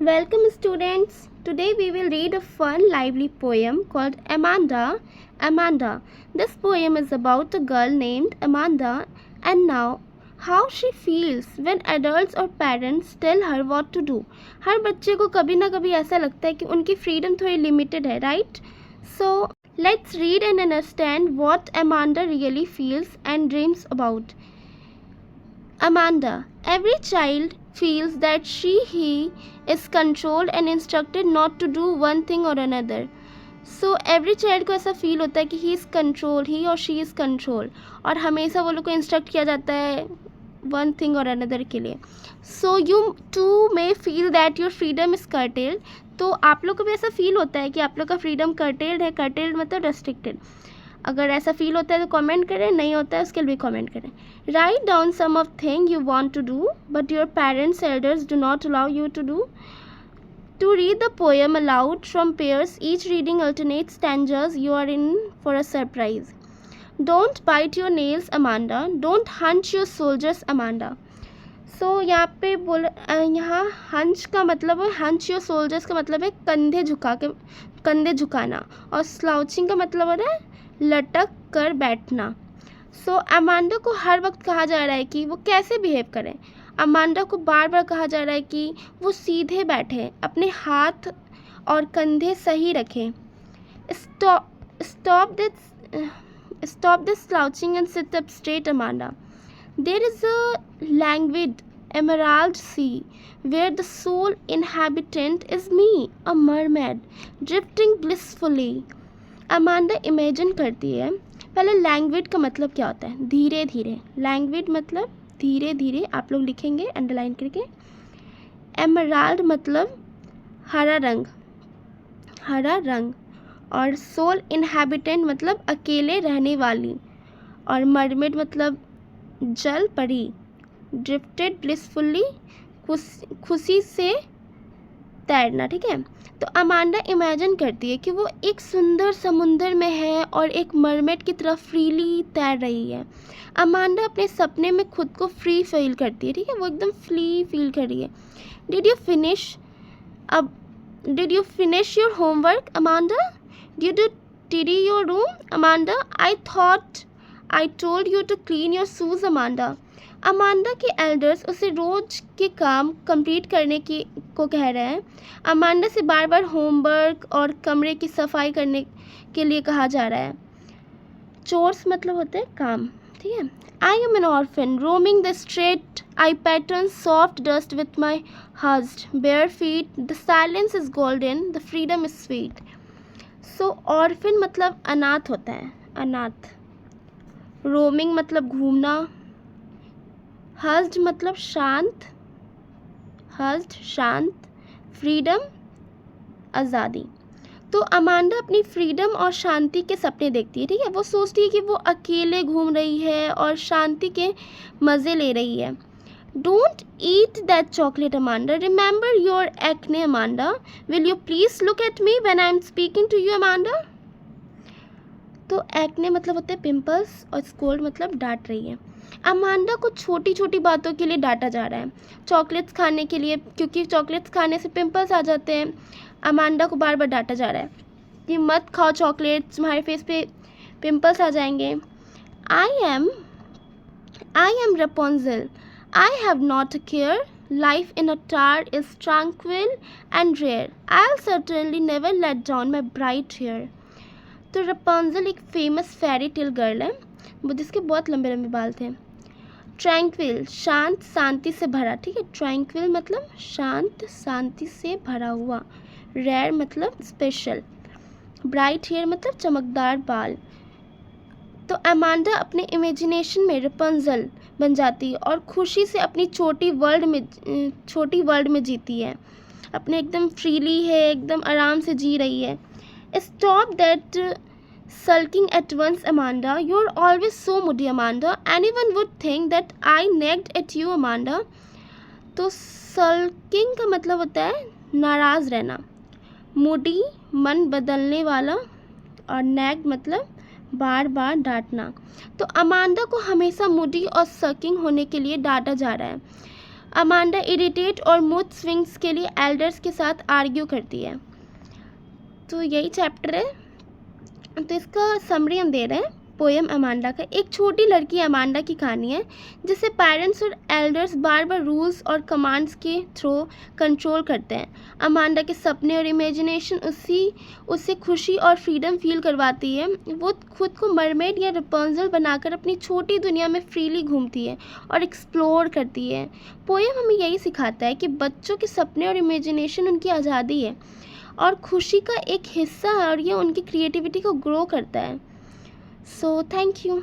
Welcome, students. Today we will read a fun, lively poem called Amanda. Amanda. This poem is about a girl named Amanda and now how she feels when adults or parents tell her what to do. हर बच्चे को कभी ना कभी ऐसा लगता है कि उनकी फ्रीडम थोड़ी लिमिटेड है, right? So let's read and understand what Amanda really feels and dreams about. Amanda. Every child feels that he is controlled and instructed not to do one thing or another. So every child को ऐसा feel होता है कि he is controlled, he or she is controlled, और हमेशा वो लोग को इंस्ट्रक्ट किया जाता है one thing or another के लिए. So you too may feel that your freedom is curtailed. तो आप लोग को भी ऐसा फील होता है कि आप लोग का फ्रीडम curtailed है. curtailed मतलब restricted. अगर ऐसा फील होता है तो कमेंट करें, नहीं होता है उसके लिए भी कमेंट करें. Write down some of thing you want to do but your parents elders do not allow you to do. To read the poem aloud from pairs, each reading alternate stanzas. You are in for a surprise. Don't bite your nails, Amanda. Don't hunch your soldiers, Amanda. So यहाँ पे यहाँ hunch का मतलब है, hunch your soldiers का मतलब है कंधे झुकाना, और स्लाउचिंग का मतलब होता है लटक कर बैठना. सो अमांडा को हर वक्त कहा जा रहा है कि वो कैसे बिहेव करें. अमांडा को बार बार कहा जा रहा है कि वो सीधे बैठें, अपने हाथ और कंधे सही रखें. Stop this slouching and sit up straight, Amanda. There is a languid emerald sea where the sole inhabitant is me, a mermaid drifting blissfully. Amanda imagine करती है. पहले लैंग्वेज का मतलब क्या होता है, धीरे धीरे. लैंग्वेज मतलब धीरे धीरे, आप लोग लिखेंगे अंडरलाइन करके. एमराल्ड मतलब हरा रंग, और सोल इनहैबिटेंट मतलब अकेले रहने वाली, और मरमेड मतलब जल परी. ड्रिफ्टेड ब्लिसफुली खुशी से तैरना. ठीक है, तो अमांडा इमेजिन करती है कि वो एक सुंदर समुंदर में है और एक मरमेड की तरफ फ्रीली तैर रही है. अमांडा अपने सपने में खुद को फ्री फील करती है. ठीक है, वो एकदम फ्री फील कर रही है. Did you finish your homework, Amanda? Did you tidy your room, Amanda? I thought I told you to clean your shoes, Amanda. Amanda के एल्डर्स उसे रोज के काम कंप्लीट करने को कह रहे हैं. अमांडा से बार बार होमवर्क और कमरे की सफाई करने के लिए कहा जा रहा है. चोर्स मतलब होते हैं काम. ठीक है. I am an orphan roaming the street, I pattern soft dust with my hushed bare feet. The silence is golden, the freedom is sweet. So orphan मतलब अनाथ होता है, अनाथ. रोमिंग मतलब घूमना. हस्ड मतलब शांत, फ्रीडम आज़ादी. तो अमांडा अपनी फ्रीडम और शांति के सपने देखती है. ठीक है, वो सोचती है कि वो अकेले घूम रही है और शांति के मज़े ले रही है. Don't eat that chocolate, Amanda. Remember your acne, Amanda. Will you please look at me when I am speaking to you, Amanda. तो एक्ने मतलब होते हैं पिंपल्स, और स्कोल्ड मतलब डांट रही है. अमांडा को छोटी छोटी बातों के लिए डांटा जा रहा है. चॉकलेट्स खाने के लिए, क्योंकि चॉकलेट्स खाने से पिंपल्स आ जाते हैं. अमांडा को बार बार डांटा जा रहा है कि मत खाओ चॉकलेट्स, तुम्हारे फेस पे पिंपल्स आ जाएंगे. I am Rapunzel. I have not a care. Life in a tower is tranquil and rare. I will certainly never let down my bright hair. तो रपुंजल एक फेमस फेरी टेल गर्ल है, वो जिसके बहुत लंबे लंबे बाल थे. ट्रैंक्विल शांत, शांति से भरा. ठीक है, ट्रैंक्विल मतलब शांत, शांति से भरा हुआ. रेयर मतलब स्पेशल. ब्राइट हेयर मतलब चमकदार बाल. तो अमांडा अपने इमेजिनेशन में रपुंजल बन जाती है और खुशी से अपनी छोटी वर्ल्ड में जीती है. अपने एकदम फ्रीली है, एकदम आराम से जी रही है. Stop that sulking at once, Amanda. You're always so moody, Amanda. Anyone would think that I nagged at you, Amanda. तो sulking का मतलब होता है नाराज़ रहना. moody मन बदलने वाला, और nag मतलब बार बार डांटना. तो अमांडा को हमेशा moody और sulking होने के लिए डांटा जा रहा है. अमांडा इरिटेट और मूड स्विंग्स के लिए एल्डर्स के साथ आर्ग्यू करती है। तो यही चैप्टर है। तो इसका समरी हम दे रहे हैं पोएम अमांडा का। एक छोटी लड़की अमांडा की कहानी है जिसे पेरेंट्स और एल्डर्स बार बार रूल्स और कमांड्स के थ्रू कंट्रोल करते हैं। अमांडा के सपने और इमेजिनेशन उससे खुशी और फ्रीडम फील करवाती है। वो खुद को मरमेड या रपुंज़ल बनाकर अपनी छोटी दुनिया में फ्रीली घूमती है और एक्सप्लोर करती है। पोएम हमें यही सिखाता है कि बच्चों के सपने और इमेजिनेशन उनकी आज़ादी है और खुशी का एक हिस्सा है और ये उनकी क्रिएटिविटी को ग्रो करता है। So thank you.